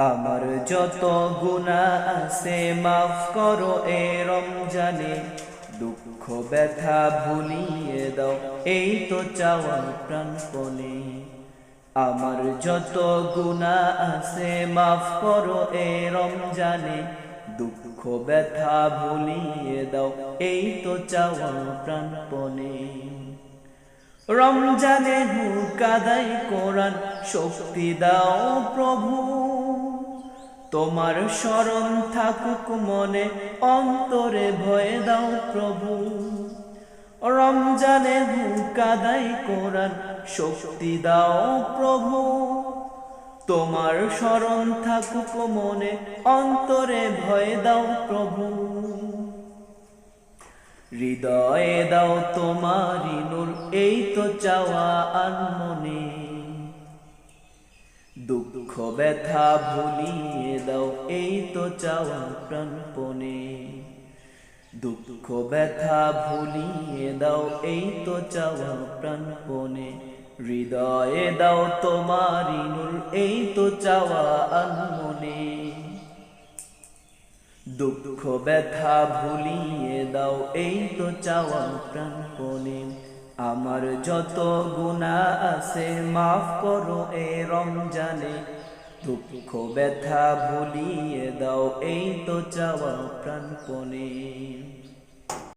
আমার যত গুনাহ আছে মাফ করো এ রমজানে, দুঃখ ব্যথা ভুলিয়ে দাও এই তো চাওয়া প্রাণপণে। আমার যত গুনাহ আছে মাফ করো এ রমজানে, দুঃখ ব্যথা ভুলিয়ে দাও এই তো চাওয়া প্রাণপণে। রমজানে হুক আদায় কোরআন শক্তি দাও প্রভু, তোমার শরণ থাকুক মনে অন্তরে ভয় দাও প্রভু। রমজানে হুক আদায় কোরআন শক্তি দাও প্রভু, তোমার শরণ থাকুক মনে অন্তরে ভয় দাও প্রভু। হৃদয়ে দাও তোমারি নূর এই তো চাওয়া আনমনে, দুঃখ ব্যথা ভুলিয়ে দাও এই তো চাওয়া প্রাণপণে। দুঃখ ব্যথা ভুলিয়ে দাও এই তো চাওয়া প্রাণপণে। হৃদয়ে দাও তোমারি নূর এই তো চাওয়া আনমনে, দুঃখ ব্যথা ভুলিয়ে দাও এই তো চাওয়া প্রাণপণে। আমার যত গুনাহ আছে মাফ করো এ রমজানে, দুঃখ ব্যথা ভুলিয়ে দাও এই তো চাওয়া প্রাণপণে।